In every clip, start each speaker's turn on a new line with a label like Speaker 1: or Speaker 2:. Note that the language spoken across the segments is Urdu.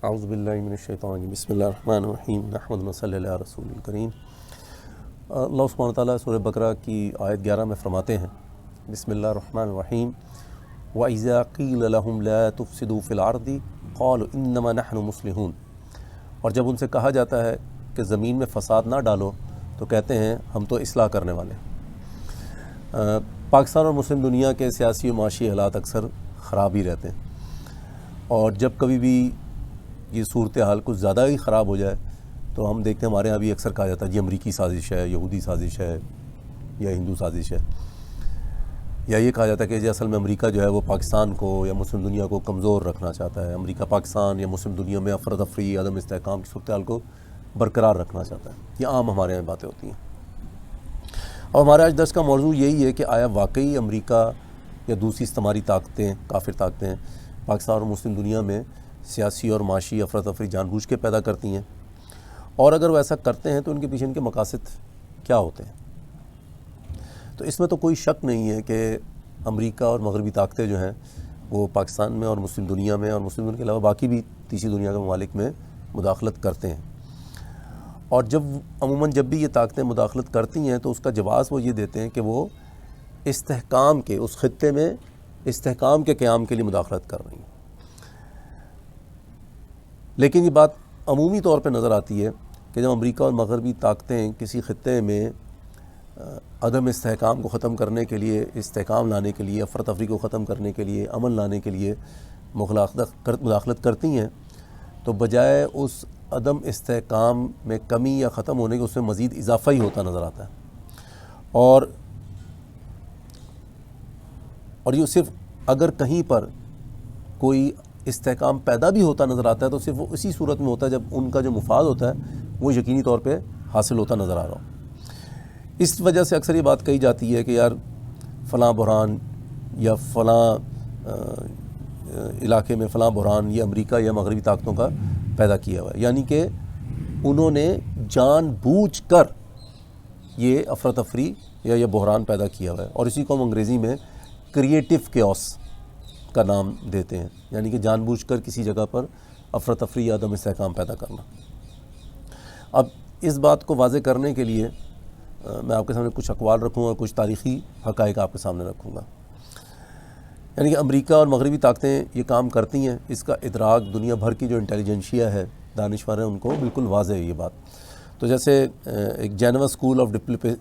Speaker 1: اعوذ باللہ من الشیطان الرجیم بسم اللہ الرحمن الرحیم نحمد و صلی اللہ رسول الکریم۔ اللہ سبحانہ وتعالیٰ سورہ بقرہ کی آیت 11 میں فرماتے ہیں بسم اللہ الرحمن الرحیم وَإِذَا قِيلَ لَهُمْ لَا تُفْسِدُوا فِي الْأَرْضِ قَالُوا إِنَّمَا نَحْنُ مُصْلِحُونَ، اور جب ان سے کہا جاتا ہے کہ زمین میں فساد نہ ڈالو تو کہتے ہیں ہم تو اصلاح کرنے والے ہیں۔ پاکستان اور مسلم دنیا کے سیاسی و معاشی حالات اکثر خراب ہی رہتے ہیں، اور جب کبھی بھی یہ صورتحال کچھ زیادہ ہی خراب ہو جائے تو ہم دیکھتے ہیں ہمارے یہاں بھی اکثر کہا جاتا ہے جی امریکی سازش ہے، یہودی سازش ہے یا ہندو سازش ہے، یا یہ کہا جاتا ہے کہ جی اصل میں امریکہ جو ہے وہ پاکستان کو یا مسلم دنیا کو کمزور رکھنا چاہتا ہے، امریکہ پاکستان یا مسلم دنیا میں افراتفری عدم استحکام کی صورتحال کو برقرار رکھنا چاہتا ہے۔ یہ عام ہمارے یہاں باتیں ہوتی ہیں، اور ہمارے آج درس کا موضوع یہی ہے کہ آیا واقعی امریکہ یا دوسری استعماری طاقتیں، کافر طاقتیں پاکستان اور مسلم دنیا میں سیاسی اور معاشی افراتفری جان بوجھ کے پیدا کرتی ہیں، اور اگر وہ ایسا کرتے ہیں تو ان کے پیچھے ان کے مقاصد کیا ہوتے ہیں؟ تو اس میں تو کوئی شک نہیں ہے کہ امریکہ اور مغربی طاقتیں جو ہیں وہ پاکستان میں اور مسلم دنیا میں اور مسلم دنیا کے علاوہ باقی بھی تیسری دنیا کے ممالک میں مداخلت کرتے ہیں، اور عموماً جب بھی یہ طاقتیں مداخلت کرتی ہیں تو اس کا جواز وہ یہ دیتے ہیں کہ وہ استحکام کے اس خطے میں استحکام کے قیام کے لیے مداخلت کر رہی ہیں۔ لیکن یہ بات عمومی طور پہ نظر آتی ہے کہ جب امریکہ اور مغربی طاقتیں کسی خطے میں عدم استحکام کو ختم کرنے کے لیے، استحکام لانے کے لیے، افراتفری کو ختم کرنے کے لیے، امن لانے کے لیے مداخلت کرتی ہیں تو بجائے اس عدم استحکام میں کمی یا ختم ہونے کے اس میں مزید اضافہ ہی ہوتا نظر آتا ہے، اور یہ صرف اگر کہیں پر کوئی استحکام پیدا بھی ہوتا نظر آتا ہے تو صرف وہ اسی صورت میں ہوتا ہے جب ان کا جو مفاد ہوتا ہے وہ یقینی طور پہ حاصل ہوتا نظر آ رہا ہو۔ اس وجہ سے اکثر یہ بات کہی جاتی ہے کہ یار فلاں بحران یا فلاں علاقے میں فلاں بحران یہ امریکہ یا مغربی طاقتوں کا پیدا کیا ہوا ہے، یعنی کہ انہوں نے جان بوجھ کر یہ افراتفری یا یہ بحران پیدا کیا ہوا ہے، اور اسی کو ہم انگریزی میں کریٹو کیوس کا نام دیتے ہیں، یعنی کہ جان بوجھ کر کسی جگہ پر افراتفری یا عدم استحکام پیدا کرنا۔ اب اس بات کو واضح کرنے کے لیے میں آپ کے سامنے کچھ اقوال رکھوں گا، کچھ تاریخی حقائق آپ کے سامنے رکھوں گا۔ یعنی کہ امریکہ اور مغربی طاقتیں یہ کام کرتی ہیں، اس کا ادراک دنیا بھر کی جو انٹیلیجنشیا ہے، دانشور ہیں، ان کو بالکل واضح ہے یہ بات۔ تو جیسے ایک جینوا اسکول آف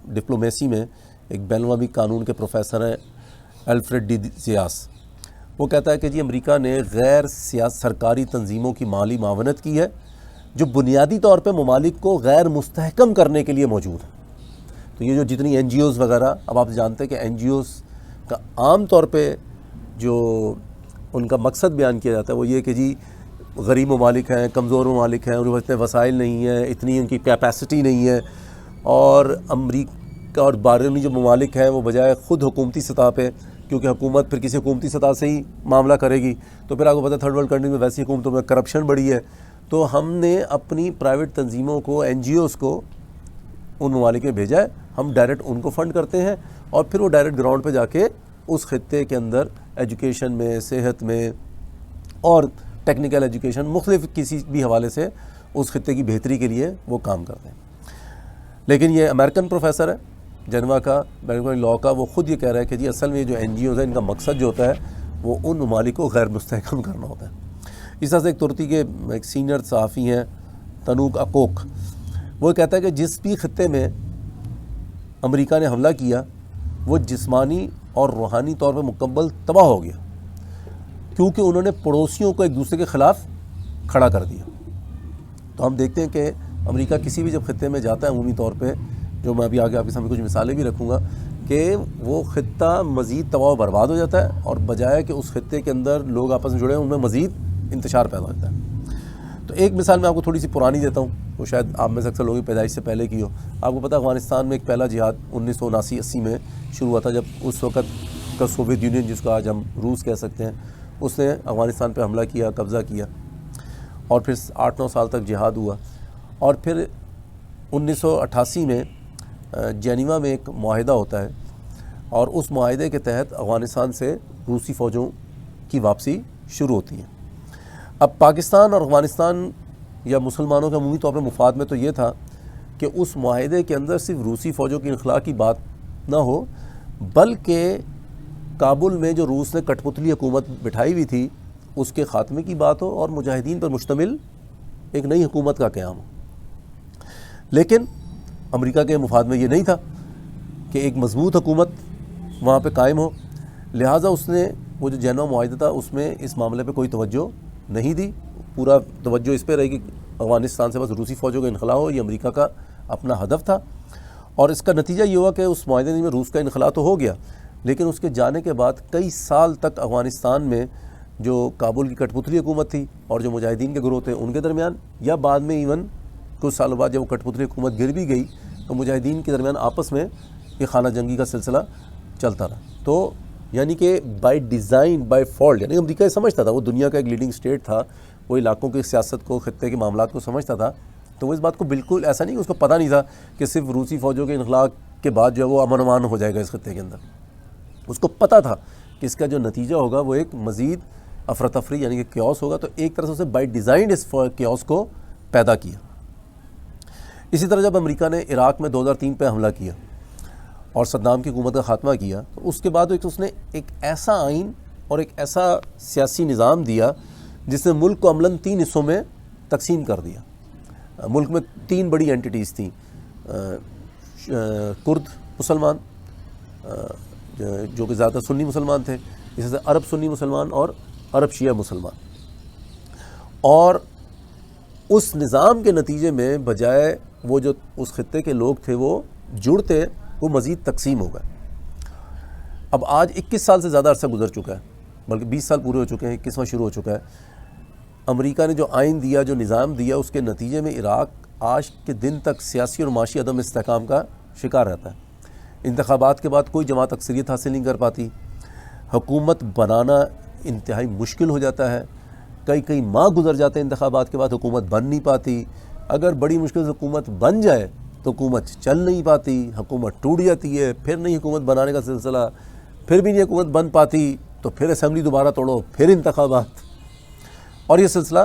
Speaker 1: ڈپلومیسی میں ایک بین الاقوامی قانون کے پروفیسر ہیں الفریڈ ڈی زیاس، وہ کہتا ہے کہ جی امریکہ نے غیر سرکاری تنظیموں کی مالی معاونت کی ہے جو بنیادی طور پہ ممالک کو غیر مستحکم کرنے کے لیے موجود ہے۔ تو یہ جو جتنی این جی اوز وغیرہ، اب آپ جانتے ہیں کہ این جی اوز کا عام طور پہ جو ان کا مقصد بیان کیا جاتا ہے وہ یہ کہ جی غریب ممالک ہیں، کمزور ممالک ہیں، ان کے اتنے وسائل نہیں ہیں، اتنی ان کی کیپیسٹی نہیں ہے، اور امریکہ اور بیرونی جو ممالک ہیں وہ بجائے خود حکومتی سطح پہ، کیونکہ حکومت پھر کسی حکومتی سطح سے ہی معاملہ کرے گی، تو پھر آپ کو پتہ ہے تھرڈ ورلڈ کنٹری میں ویسی حکومتوں میں کرپشن بڑی ہے، تو ہم نے اپنی پرائیویٹ تنظیموں کو، این جی اوز کو ان ممالک میں بھیجا ہے، ہم ڈائریکٹ ان کو فنڈ کرتے ہیں، اور پھر وہ ڈائریکٹ گراؤنڈ پہ جا کے اس خطے کے اندر ایجوکیشن میں، صحت میں اور ٹیکنیکل ایجوکیشن مختلف کسی بھی حوالے سے اس خطے کی بہتری کے لیے وہ کام کرتے ہیں۔ لیکن یہ امریکن پروفیسر ہے جنوا کا، بین الاقوامی لاء کا، وہ خود یہ کہہ رہا ہے کہ جی اصل میں یہ جو این جی اوز ہیں ان کا مقصد جو ہوتا ہے وہ ان ممالک کو غیر مستحکم کرنا ہوتا ہے۔ اس طرح سے ایک ترکی کے ایک سینئر صحافی ہیں تنوک اکوک، وہ کہتا ہے کہ جس بھی خطے میں امریکہ نے حملہ کیا وہ جسمانی اور روحانی طور پہ مکمل تباہ ہو گیا، کیونکہ انہوں نے پڑوسیوں کو ایک دوسرے کے خلاف کھڑا کر دیا۔ تو ہم دیکھتے ہیں کہ امریکہ کسی بھی جب خطے میں جاتا ہے عمومی طور پہ، جو میں ابھی آگے آپ کے سامنے کچھ مثالیں بھی رکھوں گا، کہ وہ خطہ مزید تباہ و برباد ہو جاتا ہے، اور بجائے کہ اس خطے کے اندر لوگ آپس میں جڑے ہیں ان میں مزید انتشار پیدا ہوتا ہے۔ تو ایک مثال میں آپ کو تھوڑی سی پرانی دیتا ہوں، وہ شاید آپ میں سے اکثر لوگوں کی پیدائش سے پہلے کی ہو۔ آپ کو پتہ ہے افغانستان میں ایک پہلا جہاد 1979-80 میں شروع ہوا تھا، جب اس وقت کا سوویت یونین، جس کو آج ہم روس کہہ سکتے ہیں، اس نے افغانستان پہ حملہ کیا، قبضہ کیا، اور پھر 8-9 سال تک جہاد ہوا، اور پھر 1988 میں جنیوا میں ایک معاہدہ ہوتا ہے، اور اس معاہدے کے تحت افغانستان سے روسی فوجوں کی واپسی شروع ہوتی ہے۔ اب پاکستان اور افغانستان یا مسلمانوں کے عمومی طور پر مفاد میں تو یہ تھا کہ اس معاہدے کے اندر صرف روسی فوجوں کی انخلاء کی بات نہ ہو، بلکہ کابل میں جو روس نے کٹ پتلی حکومت بٹھائی ہوئی تھی اس کے خاتمے کی بات ہو اور مجاہدین پر مشتمل ایک نئی حکومت کا قیام ہو۔ لیکن امریکہ کے مفاد میں یہ نہیں تھا کہ ایک مضبوط حکومت وہاں پہ قائم ہو، لہٰذا اس نے وہ جو جنیوا معاہدہ تھا اس میں اس معاملے پہ کوئی توجہ نہیں دی۔ پورا توجہ اس پہ رہی کہ افغانستان سے بس روسی فوجوں کا انخلاء ہو، یہ امریکہ کا اپنا ہدف تھا، اور اس کا نتیجہ یہ ہوا کہ اس معاہدے میں روس کا انخلاء تو ہو گیا، لیکن اس کے جانے کے بعد کئی سال تک افغانستان میں جو کابل کی کٹ پتلی حکومت تھی اور جو مجاہدین کے گروہ تھے ان کے درمیان، یا بعد میں ایون کچھ سالوں بعد جب وہ کٹ پتلی حکومت گر بھی گئی تو مجاہدین کے درمیان آپس میں یہ خانہ جنگی کا سلسلہ چلتا رہا۔ تو یعنی کہ بائی ڈیزائن بائی فالٹ، یعنی امریکہ یہ سمجھتا تھا، وہ دنیا کا ایک لیڈنگ اسٹیٹ تھا، وہ علاقوں کی سیاست کو، خطے کے معاملات کو سمجھتا تھا، تو وہ اس بات کو بالکل ایسا نہیں کہ اس کو پتہ نہیں تھا کہ صرف روسی فوجوں کے انخلاء کے بعد جو ہے وہ امن امان ہو جائے گا اس خطے کے اندر۔ اس کو پتہ تھا کہ اس کا جو نتیجہ ہوگا وہ ایک مزید افراتفری یعنی کہ کیوس ہوگا، تو ایک طرح سے اسے بائی ڈیزائن اس کیوس کو پیدا کیا۔ اسی طرح جب امریکہ نے عراق میں 2003 پہ حملہ کیا اور صدام کی حکومت کا خاتمہ کیا، تو اس کے بعد اس نے ایک ایسا آئین اور ایک ایسا سیاسی نظام دیا جس نے ملک کو عملاً 3 حصوں میں تقسیم کر دیا۔ ملک میں 3 بڑی اینٹیٹیز تھیں، کرد مسلمان جو کہ زیادہ سنی مسلمان تھے، اسی سے عرب سنی مسلمان اور عرب شیعہ مسلمان، اور اس نظام کے نتیجے میں بجائے وہ جو اس خطے کے لوگ تھے وہ جڑتے، وہ مزید تقسیم ہو گئے۔ اب آج 21 سال سے زیادہ عرصہ گزر چکا ہے، بلکہ 20 سال پورے ہو چکے ہیں، 21واں شروع ہو چکا ہے۔ امریکہ نے جو آئین دیا، جو نظام دیا، اس کے نتیجے میں عراق آج کے دن تک سیاسی اور معاشی عدم استحکام کا شکار رہتا ہے۔ انتخابات کے بعد کوئی جماعت اکثریت حاصل نہیں کر پاتی، حکومت بنانا انتہائی مشکل ہو جاتا ہے، کئی ماہ گزر جاتے ہیں انتخابات کے بعد، حکومت بن نہیں پاتی، اگر بڑی مشکل سے حکومت بن جائے تو حکومت چل نہیں پاتی، حکومت ٹوٹ جاتی ہے، پھر نئی حکومت بنانے کا سلسلہ، پھر بھی نہیں حکومت بن پاتی تو پھر اسمبلی دوبارہ توڑو، پھر انتخابات، اور یہ سلسلہ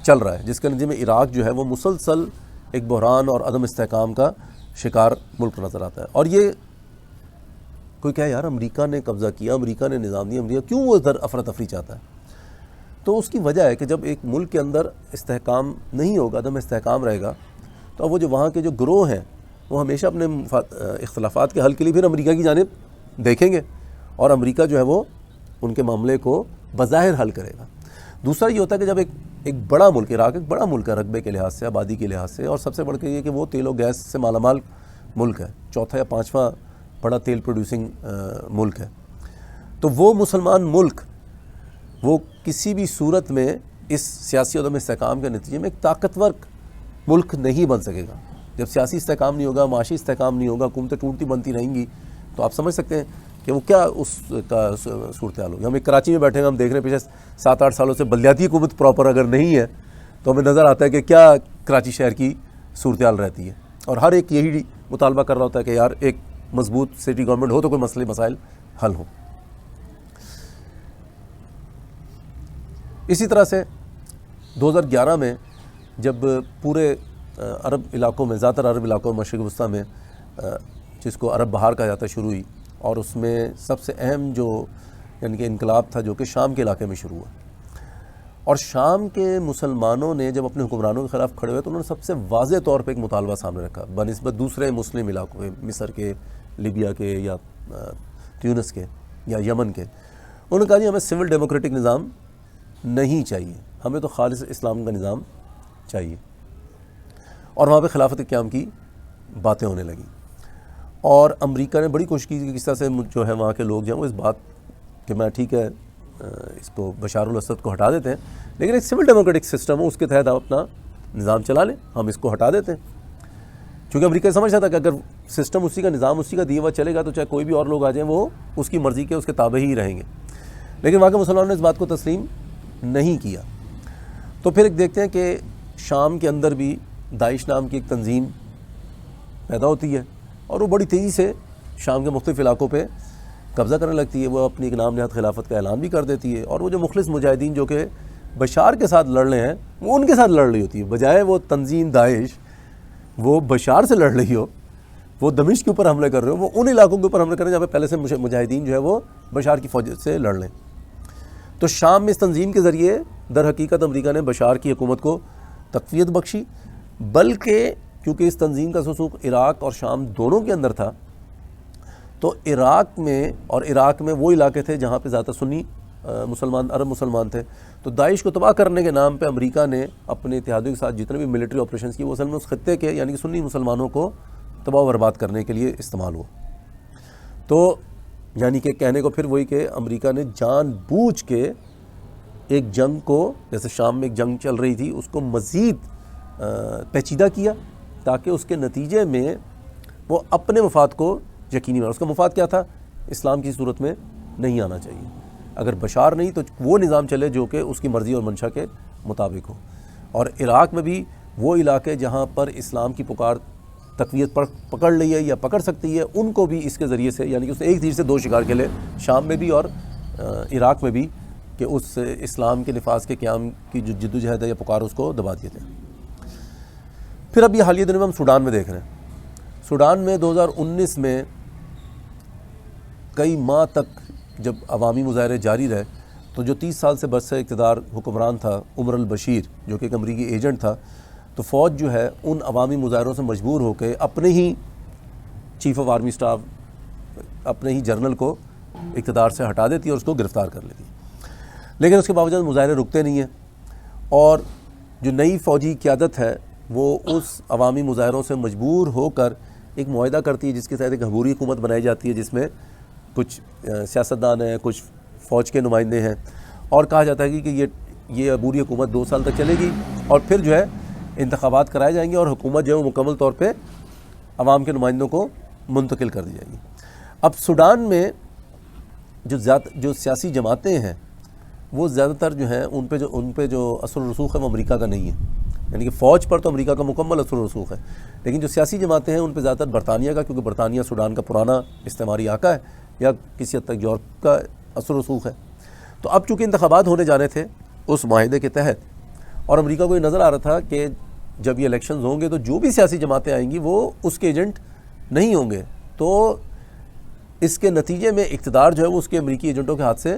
Speaker 1: چل رہا ہے، جس کے نتیجے میں عراق جو ہے وہ مسلسل ایک بحران اور عدم استحکام کا شکار ملک نظر آتا ہے۔ اور یہ کوئی کہے یار امریکہ نے قبضہ کیا، امریکہ نے نظام دیا، امریکہ کیوں وہ ادھر افراتفری چاہتا ہے؟ تو اس کی وجہ ہے کہ جب ایک ملک کے اندر استحکام نہیں ہوگا، عدم استحکام رہے گا، تو وہ جو وہاں کے جو گروہ ہیں وہ ہمیشہ اپنے اختلافات کے حل کے لیے پھر امریکہ کی جانب دیکھیں گے، اور امریکہ جو ہے وہ ان کے معاملے کو بظاہر حل کرے گا۔ دوسرا یہ ہوتا ہے کہ جب ایک بڑا ملک، عراق ایک بڑا ملک ہے رقبے کے لحاظ سے، آبادی کے لحاظ سے، اور سب سے بڑھ کے یہ کہ وہ تیل و گیس سے مالا مال ملک ہے، 4تھا یا 5واں بڑا تیل پروڈیوسنگ ملک ہے، تو وہ مسلمان ملک وہ کسی بھی صورت میں اس سیاسی عدم استحکام کے نتیجے میں ایک طاقتور ملک نہیں بن سکے گا۔ جب سیاسی استحکام نہیں ہوگا، معاشی استحکام نہیں ہوگا، حکومتیں ٹوٹتی بنتی رہیں گی، تو آپ سمجھ سکتے ہیں کہ وہ کیا اس کا صورتحال ہوگی۔ ہم ایک کراچی میں بیٹھے ہیں، ہم دیکھ رہے ہیں پچھلے 7-8 سالوں سے بلدیاتی حکومت پراپر اگر نہیں ہے تو ہمیں نظر آتا ہے کہ کیا کراچی شہر کی صورتحال رہتی ہے، اور ہر ایک یہی مطالبہ کر رہا ہوتا ہے کہ یار ایک مضبوط سٹی گورنمنٹ ہو تو کوئی مسائل حل ہوں۔ اسی طرح سے 2011 میں جب پورے عرب علاقوں میں، زیادہ تر عرب علاقوں میں، مشرق وسطیٰ میں جس کو عرب بہار کہا جاتا ہے شروع ہوئی، اور اس میں سب سے اہم جو یعنی کہ انقلاب تھا جو کہ شام کے علاقے میں شروع ہوا، اور شام کے مسلمانوں نے جب اپنے حکمرانوں کے خلاف کھڑے ہوئے تو انہوں نے سب سے واضح طور پہ ایک مطالبہ سامنے رکھا بنسبت دوسرے مسلم علاقوں کے، مصر کے، لیبیا کے، یا تیونس کے، یا یمن کے۔ انہوں نے کہا جی ہمیں سول ڈیموکریٹک نظام نہیں چاہیے، ہمیں تو خالص اسلام کا نظام چاہیے، اور وہاں پہ خلافت قیام کی باتیں ہونے لگیں، اور امریکہ نے بڑی کوشش کی کہ کس طرح سے جو ہے وہاں کے لوگ جو ہیں وہ اس بات کہ میں ٹھیک ہے اس کو بشار الاسد کو ہٹا دیتے ہیں، لیکن ایک سول ڈیموکریٹک سسٹم ہو، اس کے تحت آپ اپنا نظام چلا لیں، ہم اس کو ہٹا دیتے ہیں، چونکہ امریکہ سمجھتا تھا کہ اگر سسٹم اسی کا، نظام اسی کا دیا ہوا چلے گا تو چاہے کوئی بھی اور لوگ آ جائیں وہ اس کی مرضی کے، اس کے تابع ہی رہیں گے، لیکن وہاں کے مسلمانوں نے اس بات کو تسلیم نہیں کیا۔ تو پھر ایک دیکھتے ہیں کہ شام کے اندر بھی داعش نام کی ایک تنظیم پیدا ہوتی ہے، اور وہ بڑی تیزی سے شام کے مختلف علاقوں پہ قبضہ کرنے لگتی ہے، وہ اپنی ایک نام نہاد خلافت کا اعلان بھی کر دیتی ہے، اور وہ جو مخلص مجاہدین جو کہ بشار کے ساتھ لڑ رہے ہیں وہ ان کے ساتھ لڑ رہی ہوتی ہے، بجائے وہ تنظیم داعش وہ بشار سے لڑ رہی ہو، وہ دمشق کے اوپر حملے کر رہے ہو، وہ ان علاقوں کے اوپر حملے کر رہے ہیں جہاں پہ پہلے سے مجاہدین جو ہے وہ بشار کی فوج سے لڑ لیں۔ تو شام میں اس تنظیم کے ذریعے در حقیقت امریکہ نے بشار کی حکومت کو تقویت بخشی، بلکہ کیونکہ اس تنظیم کا رسوخ عراق اور شام دونوں کے اندر تھا، تو عراق میں وہ علاقے تھے جہاں پہ زیادہ سنی عرب مسلمان تھے، تو داعش کو تباہ کرنے کے نام پہ امریکہ نے اپنے اتحادیوں کے ساتھ جتنے بھی ملٹری آپریشنز کی وہ اصل میں اس خطے کے یعنی کہ سنی مسلمانوں کو تباہ و برباد کرنے کے لیے استعمال ہوا۔ تو یعنی کہ کہنے کو پھر وہی کہ امریکہ نے جان بوجھ کے ایک جنگ کو، جیسے شام میں ایک جنگ چل رہی تھی، اس کو مزید پیچیدہ کیا تاکہ اس کے نتیجے میں وہ اپنے مفاد کو یقینی بنا۔ اس کا مفاد کیا تھا؟ اسلام کی صورت میں نہیں آنا چاہیے، اگر بشار نہیں تو وہ نظام چلے جو کہ اس کی مرضی اور منشا کے مطابق ہو۔ اور عراق میں بھی وہ علاقے جہاں پر اسلام کی پکار تقویت پکڑ لی ہے یا پکڑ سکتی ہے، ان کو بھی اس کے ذریعے سے، یعنی کہ اس نے ایک تیر سے دو شکار کھیلے، شام میں بھی اور عراق میں بھی، کہ اس اسلام کے نفاذ کے قیام کی جو جد و جہد ہے یا پکار اس کو دبا دیے تھے۔ پھر اب یہ حالیہ دنوں میں ہم سوڈان میں دیکھ رہے ہیں۔ سوڈان میں 2019 میں کئی ماہ تک جب عوامی مظاہرے جاری رہے تو جو 30 سال سے برسر اقتدار حکمران تھا عمر البشیر، جو کہ ایک امریکی ایجنٹ تھا، تو فوج جو ہے ان عوامی مظاہروں سے مجبور ہو کے اپنے ہی چیف آف آرمی سٹاف، اپنے ہی جنرل کو اقتدار سے ہٹا دیتی اور اس کو گرفتار کر لیتی۔ لیکن اس کے باوجود مظاہرے رکتے نہیں ہیں، اور جو نئی فوجی قیادت ہے وہ اس عوامی مظاہروں سے مجبور ہو کر ایک معاہدہ کرتی ہے جس کے تحت ایک عبوری حکومت بنائی جاتی ہے، جس میں کچھ سیاستدان ہیں، کچھ فوج کے نمائندے ہیں، اور کہا جاتا ہے کہ یہ عبوری حکومت 2 سال تک چلے گی اور پھر جو ہے انتخابات کرائے جائیں گے اور حکومت جو ہے وہ مکمل طور پہ عوام کے نمائندوں کو منتقل کر دی جائے گی۔ اب سوڈان میں جو سیاسی جماعتیں ہیں وہ زیادہ تر جو ہیں ان پہ جو اثر و رسوخ ہے وہ امریکہ کا نہیں ہے، یعنی کہ فوج پر تو امریکہ کا مکمل اثر و رسوخ ہے، لیکن جو سیاسی جماعتیں ہیں ان پہ زیادہ تر برطانیہ کا، کیونکہ برطانیہ سوڈان کا پرانا استعماری آقا ہے یا کسی حد تک یورپ کا اثر و رسوخ ہے۔ تو اب چونکہ انتخابات ہونے جانے تھے اس معاہدے کے تحت، اور امریکہ کو یہ نظر آ رہا تھا کہ جب یہ الیکشنز ہوں گے تو جو بھی سیاسی جماعتیں آئیں گی وہ اس کے ایجنٹ نہیں ہوں گے، تو اس کے نتیجے میں اقتدار جو ہے وہ اس کے امریکی ایجنٹوں کے ہاتھ سے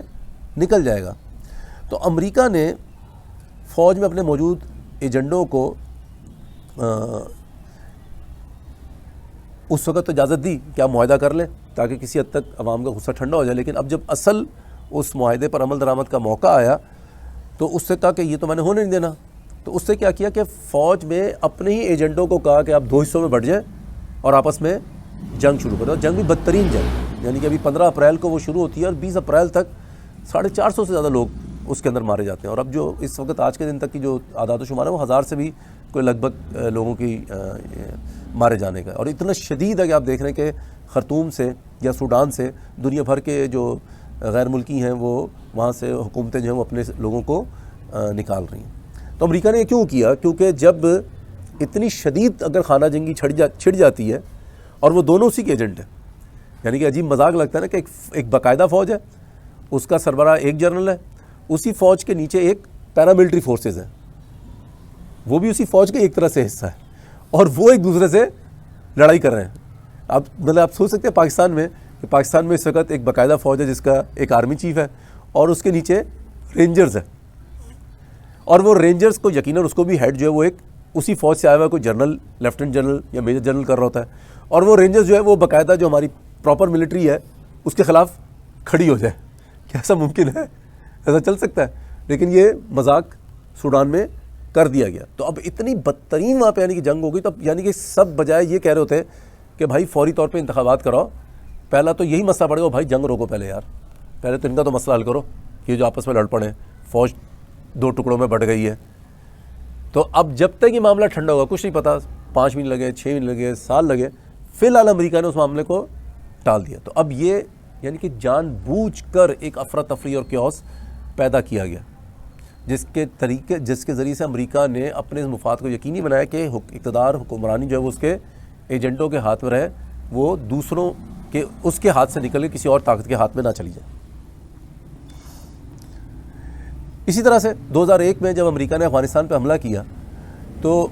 Speaker 1: نکل جائے گا۔ تو امریکہ نے فوج میں اپنے موجود ایجنٹوں کو اس وقت تو اجازت دی کہ آپ معاہدہ کر لیں تاکہ کسی حد تک عوام کا غصہ ٹھنڈا ہو جائے، لیکن اب جب اصل اس معاہدے پر عمل درآمد کا موقع آیا تو اس سے کہا کہ یہ تو میں نے ہونے نہیں دینا۔ تو اس سے کیا کیا کہ فوج میں اپنے ہی ایجنٹوں کو کہا کہ آپ 2 حصوں میں بٹ جائیں اور آپس میں جنگ شروع کریں، اور جنگ بھی بدترین جنگ، یعنی کہ ابھی 15 اپریل کو وہ شروع ہوتی ہے اور 20 اپریل تک 450 سے زیادہ لوگ اس کے اندر مارے جاتے ہیں، اور اب جو اس وقت آج کے دن تک کی جو اعداد و شمار ہے وہ 1000 سے بھی کوئی لگ بھگ لوگوں کی مارے جانے کا، اور اتنا شدید ہے کہ آپ دیکھ رہے ہیں کہ خرطوم سے یا سوڈان سے دنیا بھر کے جو غیر ملکی ہیں وہ وہاں سے حکومتیں جو ہیں وہ اپنے لوگوں کو نکال رہی ہیں۔ تو امریکہ نے یہ کیوں کیا؟ کیونکہ جب اتنی شدید اگر خانہ جنگی چھڑ جاتی ہے اور وہ دونوں اسی کے ایجنٹ ہیں، یعنی کہ عجیب مذاق لگتا ہے نا کہ ایک باقاعدہ فوج ہے، اس کا سربراہ ایک جنرل ہے، اسی فوج کے نیچے ایک پیراملٹری فورسز ہیں، وہ بھی اسی فوج کا ایک طرح سے حصہ ہے، اور وہ ایک دوسرے سے لڑائی کر رہے ہیں۔ اب مطلب آپ سوچ سکتے ہیں پاکستان میں اس وقت ایک باقاعدہ فوج ہے جس کا ایک آرمی چیف ہے اور اس کے نیچے رینجرز ہے، اور وہ رینجرز کو یقیناً اس کو بھی ہیڈ جو ہے وہ ایک اسی فوج سے آیا ہوا کوئی جنرل، لیفٹنٹ جنرل یا میجر جنرل کر رہا ہوتا ہے، اور وہ رینجرز جو ہے وہ باقاعدہ جو ہماری پراپر ملٹری ہے اس کے خلاف کھڑی ہو جائے۔ کیا ایسا ممکن ہے؟ ایسا چل سکتا ہے؟ لیکن یہ مذاق سوڈان میں کر دیا گیا۔ تو اب اتنی بدترین وہاں پہ یعنی کہ جنگ ہو گئی، تو اب یعنی کہ سب بجائے یہ کہہ رہے ہوتے ہیں کہ بھائی فوری طور پہ انتخابات کراؤ، پہلا تو یہی مسئلہ پڑے گا، بھائی جنگ روکو پہلے یار، پہلے تو ان کا تو مسئلہ حل کرو، یہ جو آپس میں لڑ پڑے، فوج 2 ٹکڑوں میں بٹ گئی ہے۔ تو اب جب تک یہ معاملہ ٹھنڈا ہوگا کچھ نہیں پتا، 5 مہینے لگے، 6 مہینے لگے، سال لگے، فی الحال امریکہ نے اس معاملے کو ٹال دیا۔ تو اب یہ یعنی کہ جان بوجھ کر ایک افراتفری اور کیوس پیدا کیا گیا، جس کے ذریعے سے امریکہ نے اپنے مفاد کو یقینی بنایا کہ اقتدار، حکمرانی جو ہے وہ اس کے ایجنٹوں کے ہاتھ میں رہے، وہ دوسروں کے اس کے ہاتھ سے نکل کے کسی اور طاقت کے ہاتھ میں نہ چلی جائے۔ اسی طرح سے 2001 میں جب امریکہ نے افغانستان پہ حملہ کیا تو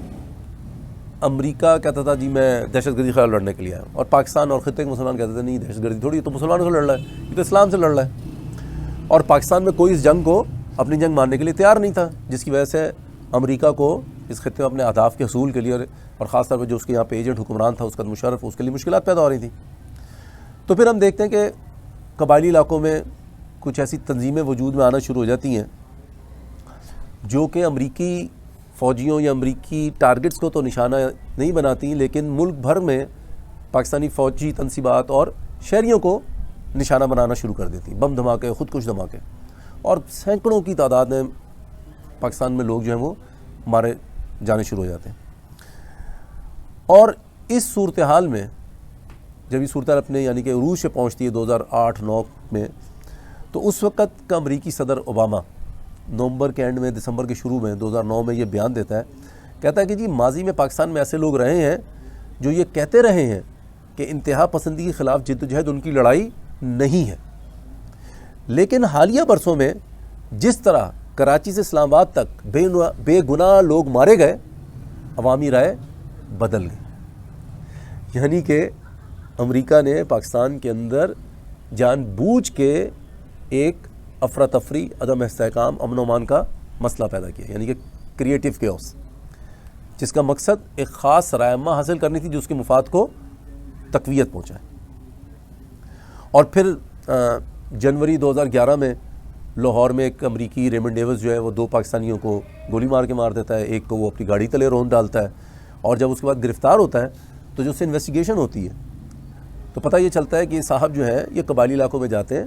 Speaker 1: امریکہ کہتا تھا جی میں دہشت گردی خلاف لڑنے کے لیے آیا، اور پاکستان اور خطے کے مسلمان کہتے تھے نہیں دہشت گردی تھوڑی، تو مسلمانوں سے لڑ رہا ہے، یہ تو اسلام سے لڑ رہا ہے. اور پاکستان میں کوئی اس جنگ کو اپنی جنگ ماننے کے لیے تیار نہیں تھا، جس کی وجہ سے امریکہ کو اس خطے میں اپنے اہداف کے حصول کے لیے اور خاص طور پہ جو اس کے یہاں پہ ایجنٹ حکمران تھا اسقد مشرف، اس کے لیے مشکلات پیدا ہو رہی تھیں. تو پھر ہم دیکھتے ہیں کہ قبائلی علاقوں میں کچھ ایسی تنظیمیں وجود میں آنا شروع ہو جاتی ہیں جو کہ امریکی فوجیوں یا امریکی ٹارگٹس کو تو نشانہ نہیں بناتی، لیکن ملک بھر میں پاکستانی فوجی تنصیبات اور شہریوں کو نشانہ بنانا شروع کر دیتی، بم دھماکے، خودکش دھماکے، اور سینکڑوں کی تعداد میں پاکستان میں لوگ جو ہیں وہ مارے جانے شروع ہو جاتے ہیں. اور اس صورتحال میں جب یہ صورتحال اپنے یعنی کہ عروج سے پہنچتی ہے 2008-9 میں، تو اس وقت کا امریکی صدر اوباما نومبر کے اینڈ میں دسمبر کے شروع میں 2009 میں یہ بیان دیتا ہے، کہتا ہے کہ جی ماضی میں پاکستان میں ایسے لوگ رہے ہیں جو یہ کہتے رہے ہیں کہ انتہا پسندی کے خلاف جد و جہد ان کی لڑائی نہیں ہے، لیکن حالیہ برسوں میں جس طرح کراچی سے اسلام آباد تک بے گناہ لوگ مارے گئے، عوامی رائے بدل گئی. یعنی کہ امریکہ نے پاکستان کے اندر جان بوجھ کے ایک افراتفری، عدم استحکام، امن و امان کا مسئلہ پیدا کیا، یعنی کہ کریٹیو کیوس، جس کا مقصد ایک خاص رائے عامہ حاصل کرنی تھی جو اس کے مفاد کو تقویت پہنچائے. اور پھر جنوری 2011 میں لاہور میں ایک امریکی ریمنڈ ڈیوس جو ہے وہ 2 پاکستانیوں کو گولی مار کے مار دیتا ہے، ایک کو وہ اپنی گاڑی تلے رون ڈالتا ہے، اور جب اس کے بعد گرفتار ہوتا ہے تو جو اس سے انویسٹیگیشن ہوتی ہے تو پتہ یہ چلتا ہے کہ یہ صاحب جو ہے یہ قبائلی علاقوں میں جاتے ہیں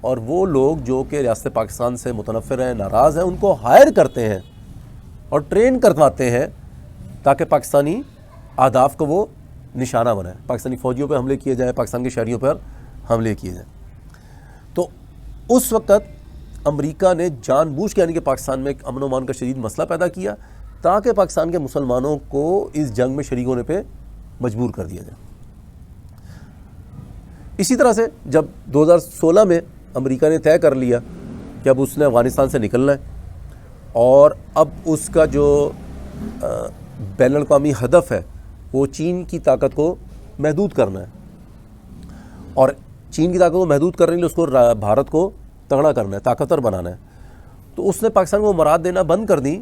Speaker 1: اور وہ لوگ جو کہ ریاست پاکستان سے متنفر ہیں، ناراض ہیں، ان کو ہائر کرتے ہیں اور ٹرین کرواتے ہیں تاکہ پاکستانی اہداف کو وہ نشانہ بنائیں، پاکستانی فوجیوں پر حملے کیے جائیں، پاکستان کے شہریوں پر حملے کیے جائیں. تو اس وقت امریکہ نے جان بوجھ کے یعنی کہ پاکستان میں ایک امن و امان کا شدید مسئلہ پیدا کیا تاکہ پاکستان کے مسلمانوں کو اس جنگ میں شریک ہونے پہ مجبور کر دیا جائے. اسی طرح سے جب 2016 میں امریکہ نے طے کر لیا کہ اب اس نے افغانستان سے نکلنا ہے اور اب اس کا جو بین الاقوامی ہدف ہے وہ چین کی طاقت کو محدود کرنا ہے، اور چین کی طاقت کو محدود کرنے کے لیے اس کو بھارت کو تگڑا کرنا ہے، طاقتور بنانا ہے، تو اس نے پاکستان کو مراد دینا بند کر دی،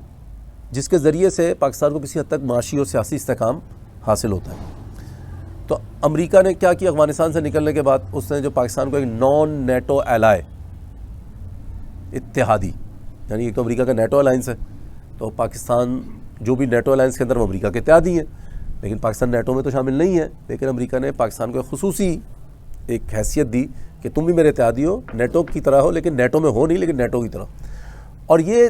Speaker 1: جس کے ذریعے سے پاکستان کو کسی حد تک معاشی اور سیاسی استحکام حاصل ہوتا ہے. تو امریکہ نے کیا کیا؟ افغانستان سے نکلنے کے بعد اس نے جو پاکستان کو ایک نان نیٹو ایلائے، اتحادی، یعنی ایک تو امریکہ کا نیٹو الائنس ہے، تو پاکستان جو بھی نیٹو الائنس کے اندر وہ امریکہ کے اتحادی ہیں، لیکن پاکستان نیٹو میں تو شامل نہیں ہے، لیکن امریکہ نے پاکستان کو ایک خصوصی ایک حیثیت دی کہ تم بھی میرے اتحادی ہو، نیٹو کی طرح ہو، لیکن نیٹو میں ہو نہیں، لیکن نیٹو کی طرح. اور یہ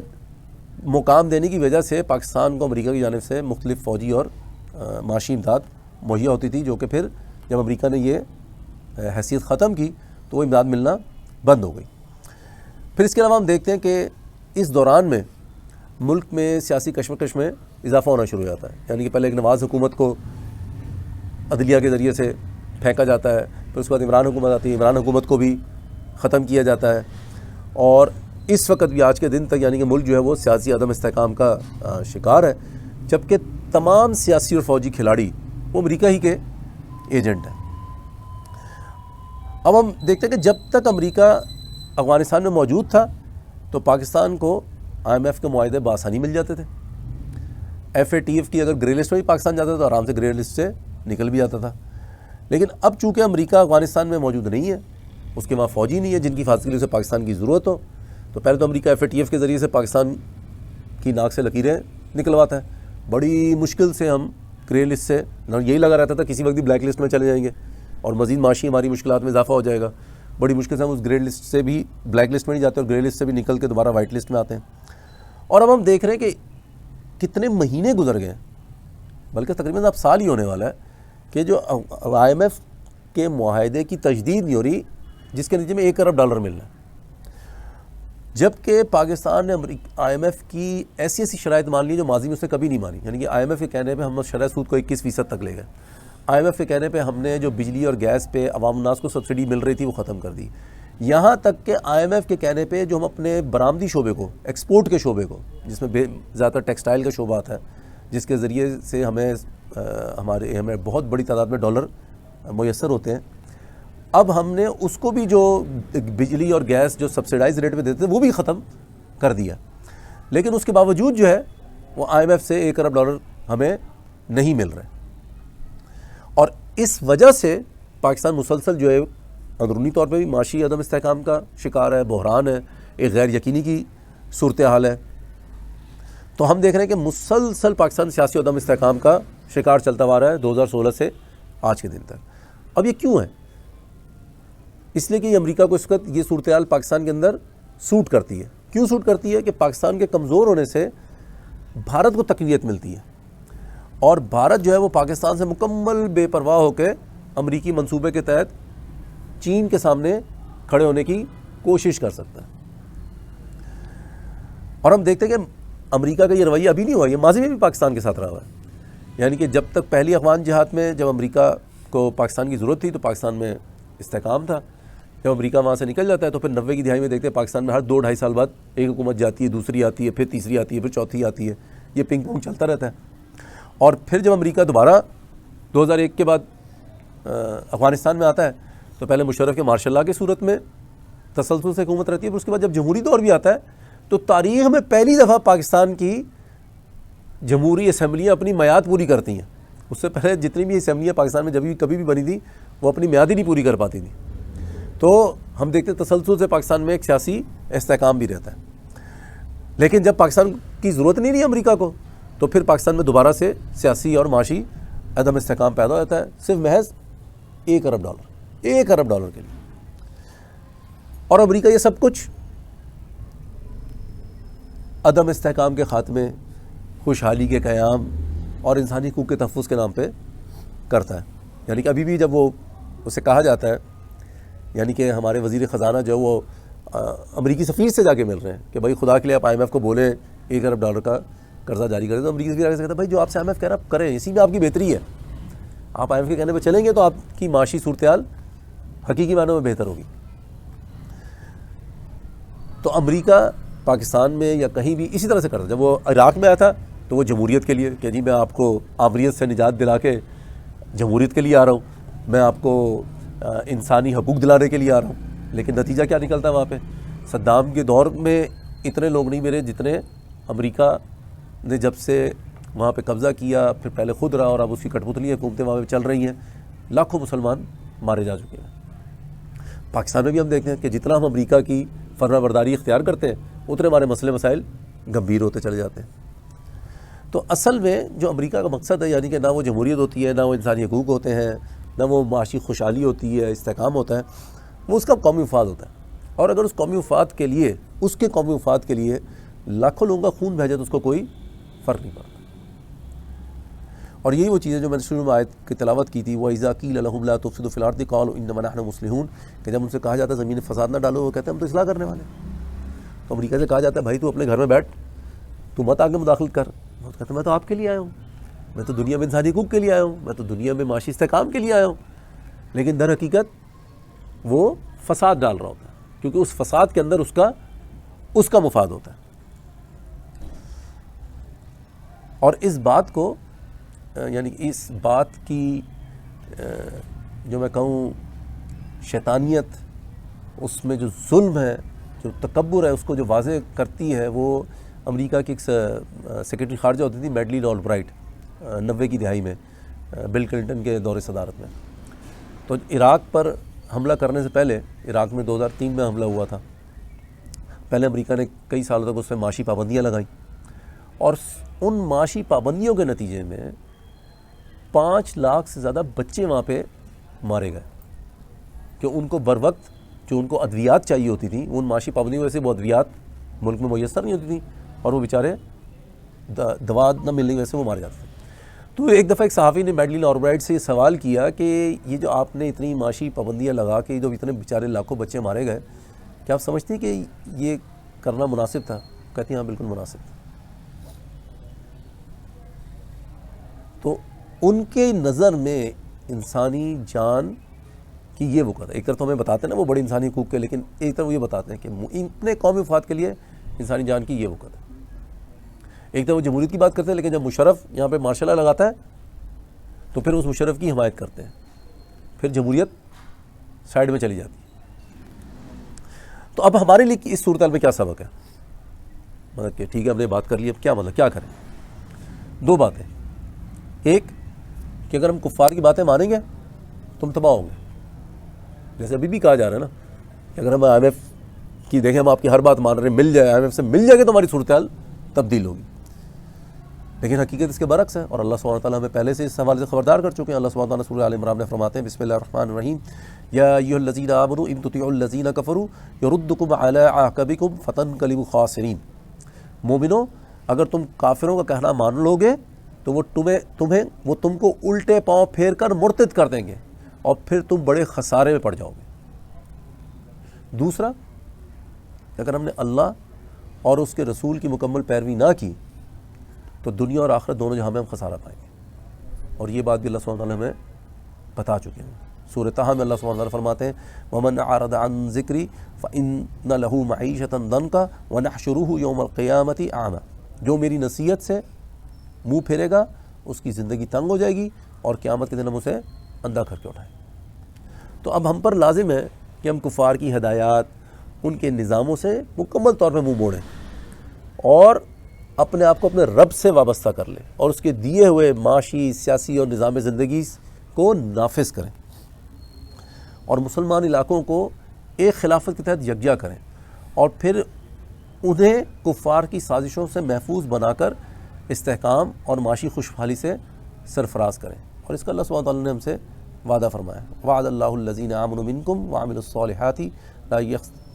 Speaker 1: مقام دینے کی وجہ سے پاکستان کو امریکہ کی جانب سے مختلف فوجی اور معاشی امداد مہیا ہوتی تھی، جو کہ پھر جب امریکہ نے یہ حیثیت ختم کی تو وہ امداد ملنا بند ہو گئی. پھر اس کے علاوہ ہم دیکھتے ہیں کہ اس دوران میں ملک میں سیاسی کشمکش میں اضافہ ہونا شروع ہو جاتا ہے، یعنی کہ پہلے ایک نواز حکومت کو عدلیہ کے ذریعے سے پھینکا جاتا ہے، پھر اس کے بعد عمران حکومت آتی ہے، عمران حکومت کو بھی ختم کیا جاتا ہے، اور اس وقت بھی آج کے دن تک یعنی کہ ملک جو ہے وہ سیاسی عدم استحکام کا شکار ہے، جبکہ تمام سیاسی اور فوجی کھلاڑی وہ امریکہ ہی کے ایجنٹ ہیں. اب ہم دیکھتے ہیں کہ جب تک امریکہ افغانستان میں موجود تھا تو پاکستان کو IMF کے معاہدے بآسانی مل جاتے تھے. FATF کی اگر گرے لسٹ میں بھی پاکستان جاتا تھا تو آرام سے گرے لسٹ سے نکل بھی جاتا تھا. لیکن اب چونکہ امریکہ افغانستان میں موجود نہیں ہے، اس کے وہاں فوجی نہیں ہے جن کی حفاظت کے لیے اسے پاکستان کی ضرورت ہو، تو پہلے تو امریکہ FATF کے ذریعے سے پاکستان کی ناک سے لکیریں نکلواتا ہے. بڑی مشکل سے ہم گرے لسٹ سے، یہی لگا رہتا تھا کسی وقت بھی بلیک لسٹ میں چلے جائیں گے اور مزید معاشی ہماری مشکلات میں اضافہ ہو جائے گا. بڑی مشکل سے ہم اس گرے لسٹ سے بھی بلیک لسٹ میں نہیں جاتے اور گرے لسٹ سے بھی نکل کے دوبارہ وائٹ لسٹ میں آتے ہیں. اور اب ہم دیکھ رہے ہیں کہ کتنے مہینے گزر گئے، بلکہ تقریباً اب سال ہی ہونے والا ہے کہ جو IMF کے معاہدے کی تجدید نہیں ہو رہی، جس کے نتیجے میں $1 ارب مل رہا ہے، جبکہ پاکستان نے IMF کی ایسی شرائط مان لی جو ماضی میں اس نے کبھی نہیں مانی. یعنی کہ IMF کے کہنے پہ ہم شرح سود کو 21% تک لے گئے. IMF کے کہنے پہ ہم نے جو بجلی اور گیس پہ عوام الناس کو سبسڈی مل رہی تھی وہ ختم کر دی. یہاں تک کہ IMF کے کہنے پہ جو ہم اپنے برآمدی شعبے کو، ایکسپورٹ کے شعبے کو، جس میں زیادہ تر ٹیکسٹائل کا شعبہ آتا ہے، جس کے ذریعے سے ہمیں بہت بڑی تعداد میں ڈالر میسر ہوتے ہیں، اب ہم نے اس کو بھی جو بجلی اور گیس جو سبسیڈائز ریٹ پہ دیتے ہیں وہ بھی ختم کر دیا. لیکن اس کے باوجود جو ہے وہ IMF سے 1 ارب ڈالر ہمیں نہیں مل رہے. اور اس وجہ سے پاکستان مسلسل جو ہے اندرونی طور پہ بھی معاشی عدم استحکام کا شکار ہے، بحران ہے، ایک غیر یقینی کی صورتحال ہے. تو ہم دیکھ رہے ہیں کہ مسلسل پاکستان سیاسی عدم استحکام کا شکار چلتا ہوا رہا ہے 2016 سے آج کے دن تک. اب یہ کیوں ہے؟ اس لیے کہ امریکہ کو اس وقت یہ صورتحال پاکستان کے اندر سوٹ کرتی ہے. کیوں سوٹ کرتی ہے؟ کہ پاکستان کے کمزور ہونے سے بھارت کو تقویت ملتی ہے، اور بھارت جو ہے وہ پاکستان سے مکمل بے پرواہ ہو کے امریکی منصوبے کے تحت چین کے سامنے کھڑے ہونے کی کوشش کر سکتا ہے. اور ہم دیکھتے ہیں کہ امریکہ کا یہ رویہ ابھی نہیں ہوا، یہ ماضی میں بھی پاکستان کے ساتھ رہا ہوا ہے. یعنی کہ جب تک پہلی افغان جہاد میں جب امریکہ کو پاکستان کی ضرورت تھی تو پاکستان میں استحکام تھا. جب امریکہ وہاں سے نکل جاتا ہے تو پھر 90 کی دہائی میں دیکھتے ہیں پاکستان میں ہر 2-2.5 سال بعد ایک حکومت جاتی ہے، دوسری آتی ہے، پھر تیسری آتی ہے، پھر چوتھی آتی ہے. یہ پنگ پونگ چلتا رہتا ہے. اور پھر جب امریکہ دوبارہ 2001 کے بعد افغانستان میں آتا ہے تو پہلے مشرف کے مارشل لا کی صورت میں تسلسل سے حکومت رہتی ہے، پھر اس کے بعد جب جمہوری دور بھی آتا ہے تو تاریخ میں پہلی دفعہ پاکستان کی جمہوری اسمبلیاں اپنی میعاد پوری کرتی ہیں. اس سے پہلے جتنی بھی اسمبلیاں پاکستان میں جب بھی کبھی بھی بنی تھی وہ اپنی میعاد ہی نہیں پوری کر پاتی تھیں. تو ہم دیکھتے ہیں تسلسل سے پاکستان میں ایک سیاسی استحکام بھی رہتا ہے. لیکن جب پاکستان کی ضرورت نہیں رہی امریکہ کو تو پھر پاکستان میں دوبارہ سے سیاسی اور معاشی عدم استحکام پیدا ہوتا ہے، صرف محض 1 ارب ڈالر 1 ارب ڈالر کے لیے. اور امریکہ یہ سب کچھ عدم استحکام کے خاتمے، خوشحالی کے قیام اور انسانی حقوق کے تحفظ کے نام پہ کرتا ہے. یعنی کہ ابھی بھی جب وہ اسے کہا جاتا ہے، یعنی کہ ہمارے وزیر خزانہ جو وہ امریکی سفیر سے جا کے مل رہے ہیں کہ بھائی خدا کے لیے آپ IMF کو بولیں 1 ارب ڈالر کا قرضہ جاری کریں، تو امریکی سفیر آگے سے کہتا ہے بھائی جو آپ سے IMF کہہ رہا آپ کریں، اسی میں آپ کی بہتری ہے. آپ IMF کے کہنے پہ چلیں گے تو آپ کی معاشی صورتحال حقیقی معنوں میں بہتر ہوگی. تو امریکہ پاکستان میں یا کہیں بھی اسی طرح سے کرتا. جب وہ عراق میں آیا تھا تو وہ جمہوریت کے لیے کہ جی میں آپ کو آمریت سے نجات دلا کے جمہوریت کے لیے آ رہا ہوں، میں آپ کو انسانی حقوق دلانے کے لیے آ رہا ہوں. لیکن نتیجہ کیا نکلتا ہے وہاں پہ؟ صدام کے دور میں اتنے لوگ نہیں مرے جتنے امریکہ نے جب سے وہاں پہ قبضہ کیا، پھر پہلے خود رہا اور اب اس کی کٹ پتلی حکومتیں وہاں پہ چل رہی ہیں. لاکھوں مسلمان مارے جا چکے ہیں. پاکستان میں بھی ہم دیکھتے ہیں کہ جتنا ہم امریکہ کی فرما برداری اختیار کرتے ہیں اتنے ہمارے مسئلے مسائل گمبھیر ہوتے چلے جاتے ہیں. تو اصل میں جو امریکہ کا مقصد ہے، یعنی کہ نہ وہ جمہوریت ہوتی ہے، نہ وہ انسانی حقوق ہوتے ہیں، نہ وہ معاشی خوشحالی ہوتی ہے، استحکام ہوتا ہے، وہ اس کا قومی مفاد ہوتا ہے. اور اگر اس قومی مفاد کے لیے، اس کے قومی مفاد کے لیے لاکھوں لوگوں کا خون بہہ جائے تو اس کو کوئی فرق نہیں پڑتا. اور یہی وہ چیزیں جو میں نے شروع میں آیت کی تلاوت کی تھی، وَإِذَا قِيلَ لَهُمْ لَا تُفْسِدُوا فِي الْأَرْضِ قَالُوا إِنَّمَا نَحْنُ مُصْلِحُونَ، کہ جب ان سے کہا جاتا ہے زمین میں فساد نہ ڈالو، وہ کہتے ہیں ہم تو اصلاح کرنے والے ہیں. تو امریکہ سے کہا جاتا ہے بھائی تو اپنے گھر میں بیٹھ، تو مت آگے مداخلت کر. وہ کہتے ہیں میں تو آپ کے لیے آیا ہوں، میں تو دنیا میں انسانی حقوق کے لیے آیا ہوں، میں تو دنیا میں معاشی استحکام کے لیے آیا ہوں. لیکن در حقیقت وہ فساد ڈال رہا ہوتا ہے، کیونکہ اس فساد کے اندر اس کا مفاد ہوتا ہے. اور اس بات کو، یعنی اس بات کی جو میں کہوں شیطانیت، اس میں جو ظلم ہے، جو تکبر ہے، اس کو جو واضح کرتی ہے وہ امریکہ کی ایک سیکرٹری خارجہ ہوتی تھی میڈلین آلبرائٹ 90 کی دہائی میں بل کلنٹن کے دور صدارت میں. تو عراق پر حملہ کرنے سے پہلے، عراق میں 2003 میں حملہ ہوا تھا، پہلے امریکہ نے کئی سالوں تک اس پہ معاشی پابندیاں لگائیں، اور ان معاشی پابندیوں کے نتیجے میں 5 لاکھ سے زیادہ بچے وہاں پہ مارے گئے کہ ان کو بر وقت جو ان کو ادویات چاہیے ہوتی تھیں، ان معاشی پابندیوں وجہ سے وہ ادویات ملک میں میسر نہیں ہوتی تھیں اور وہ بیچارے دوا نہ ملنے کی وجہ سے وہ مارے جاتے تھے. تو ایک دفعہ ایک صحافی نے میڈلین آلبرائٹ سے یہ سوال کیا کہ یہ جو آپ نے اتنی معاشی پابندیاں لگا کے جو اتنے بیچارے لاکھوں بچے مارے گئے، کیا آپ سمجھتے ہیں کہ یہ کرنا مناسب تھا؟ کہتی ہیں ہاں بالکل مناسب تھا. تو ان کے نظر میں انسانی جان کہ یہ وقت ہے. ایک طرف تو ہمیں بتاتے ہیں نا وہ بڑی انسانی حقوق کے، لیکن ایک طرف وہ یہ بتاتے ہیں کہ اپنے قومی مفاد کے لیے انسانی جان کی یہ وقت ہے. ایک طرف وہ جمہوریت کی بات کرتے ہیں، لیکن جب مشرف یہاں پہ مارشل لا لگاتا ہے تو پھر اس مشرف کی حمایت کرتے ہیں، پھر جمہوریت سائڈ میں چلی جاتی ہے. تو اب ہمارے لیے اس صورتحال میں کیا سبق ہے؟ مطلب کہ ٹھیک ہے ہم نے بات کر لی، اب کیا مطلب کیا کریں؟ دو باتیں. ایک کہ اگر ہم کفار کی باتیں مانیں گے تم تباہ ہوں گے، جیسے ابھی بھی کہا جا رہا ہے نا کہ اگر ہم آئی ایم ایف کی دیکھیں، ہم آپ کی ہر بات مان رہے ہیں، مل جائے آئی ایم ایف سے مل جائے گا تو ہماری صورتحال تبدیل ہوگی. لیکن حقیقت اس کے برعکس ہے، اور اللہ سبحانہ وتعالیٰ ہمیں پہلے سے اس حوالے سے خبردار کر چکے ہیں. اللہ سبحانہ وتعالیٰ سورہ آل عمران میں فرماتے ہیں بسم اللہ الرحمن الرحیم یا ایھا الذین آمنوا ان تطیعوا الذین کفروا یردکم علی اعقابکم فتنقلبوا خاسرین. مومنو اگر تم کافروں کا کہنا مان لو گے تو وہ تم کو الٹے پاؤں پھیر کر مرتد کر دیں گے اور پھر تم بڑے خسارے میں پڑ جاؤ گے. دوسرا اگر ہم نے اللہ اور اس کے رسول کی مکمل پیروی نہ کی تو دنیا اور آخرت دونوں جہاں میں ہم خسارہ پائیں گے. اور یہ بات بھی اللہ سبحانہ وتعالیٰ ہمیں بتا چکے ہیں. سورہ طٰہٰ میں اللہ سبحانہ وتعالیٰ فرماتے ہیں وَمَنْ أَعْرَضَ عَنْ ذِكْرِي فَإِنَّ لَهُ مَعِيشَةً ضَنْكًا وَنَحْشُرُهُ يَوْمَ الْقِيَامَةِ أَعْمَىٰ. جو میری نصیحت سے منہ پھیرے گا اس کی زندگی تنگ ہو جائے گی اور قیامت کے دن ہم اسے اندھا کر کے اٹھائیں. تو اب ہم پر لازم ہے کہ ہم کفار کی ہدایات، ان کے نظاموں سے مکمل طور پہ منہ موڑیں اور اپنے آپ کو اپنے رب سے وابستہ کر لیں اور اس کے دیے ہوئے معاشی، سیاسی اور نظام زندگی کو نافذ کریں اور مسلمان علاقوں کو ایک خلافت کے تحت یکجا کریں اور پھر انہیں کفار کی سازشوں سے محفوظ بنا کر استحکام اور معاشی خوشحالی سے سرفراز کریں. اور اس کا اللہ سبحانہ وتعالیٰ نے ہم سے وعدہ فرمایا وعد اللہ الذین آمنوا منکم وعملوا الصالحات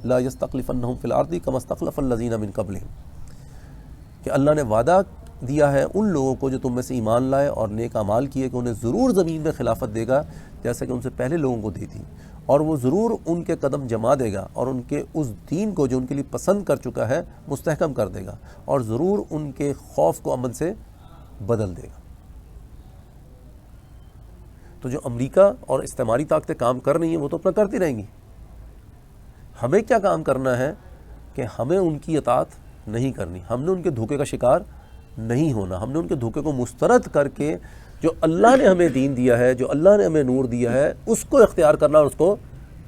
Speaker 1: لا یستخلفنہم فی الارض کما استخلف الذین من قبلہم. کہ اللہ نے وعدہ دیا ہے ان لوگوں کو جو تم میں سے ایمان لائے اور نیک اعمال کیے کہ انہیں ضرور زمین میں خلافت دے گا جیسا کہ ان سے پہلے لوگوں کو دی تھی، اور وہ ضرور ان کے قدم جما دے گا اور ان کے اس دین کو جو ان کے لیے پسند کر چکا ہے مستحکم کر دے گا اور ضرور ان کے خوف کو امن سے بدل دے گا. تو جو امریکہ اور استعماری طاقتیں کام کر رہی ہیں وہ تو اپنا کرتی رہیں گی. ہمیں کیا کام کرنا ہے کہ ہمیں ان کی اطاعت نہیں کرنی، ہم نے ان کے دھوکے کا شکار نہیں ہونا، ہم نے ان کے دھوکے کو مسترد کر کے جو اللہ نے ہمیں دین دیا ہے، جو اللہ نے ہمیں نور دیا ہے، اس کو اختیار کرنا اور اس کو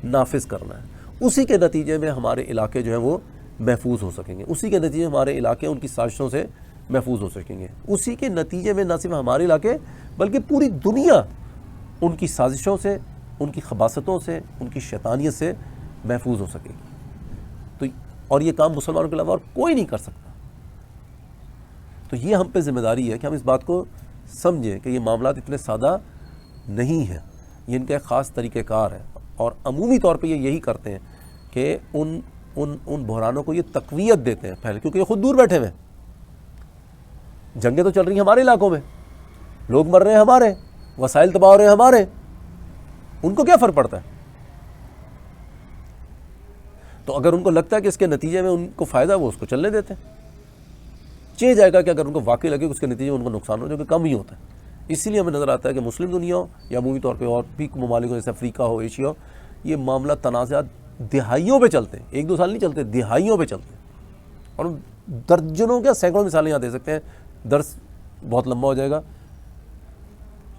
Speaker 1: نافذ کرنا ہے. اسی کے نتیجے میں ہمارے علاقے جو ہیں وہ محفوظ ہو سکیں گے، اسی کے نتیجے میں ہمارے علاقے ان کی سازشوں سے محفوظ ہو سکیں گے، اسی کے نتیجے میں نہ صرف ہمارے علاقے بلکہ پوری دنیا ان کی سازشوں سے، ان کی خباثتوں سے، ان کی شیطانیت سے محفوظ ہو سکے گی. تو اور یہ کام مسلمانوں کے علاوہ اور کوئی نہیں کر سکتا. تو یہ ہم پہ ذمہ داری ہے کہ ہم اس بات کو سمجھیں کہ یہ معاملات اتنے سادہ نہیں ہیں، یہ ان کا ایک خاص طریقہ کار ہے. اور عمومی طور پہ یہ یہی کرتے ہیں کہ ان بحرانوں کو یہ تقویت دیتے ہیں پہلے، کیونکہ یہ خود دور بیٹھے ہوئے ہیں. جنگیں تو چل رہی ہیں ہمارے علاقوں میں، لوگ مر رہے ہیں ہمارے، وسائل تباہ ہو رہے ہیں ہمارے، ان کو کیا فرق پڑتا ہے؟ تو اگر ان کو لگتا ہے کہ اس کے نتیجے میں ان کو فائدہ ہے وہ اس کو چلنے دیتے ہیں. چاہیے جائے گا کہ اگر ان کو واقعی لگے کہ اس کے نتیجے میں ان کو نقصان ہو جو کہ کم ہی ہوتا ہے. اسی لیے ہمیں نظر آتا ہے کہ مسلم دنیا ہو یا عمومی طور پہ اور بھی ممالک ہو جیسے افریقہ ہو، ایشیا ہو، یہ معاملہ تنازعات دہائیوں پہ چلتے ہیں، ایک دو سال نہیں چلتے، دہائیوں پہ چلتے ہیں. اور درجنوں کیا سینکڑوں مثالیں یہاں دے سکتے ہیں، درس بہت لمبا ہو جائے گا.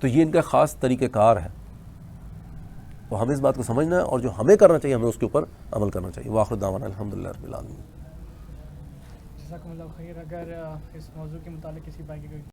Speaker 1: تو یہ ان کا خاص طریقہ کار ہے. تو ہمیں اس بات کو سمجھنا ہے اور جو ہمیں کرنا چاہیے ہمیں اس کے اوپر عمل کرنا چاہیے. وآخر دعوانا الحمدللہ رب العالمین.
Speaker 2: جزاکم اللہ خیر. اگر اس موضوع کے متعلق کسی بھائی کی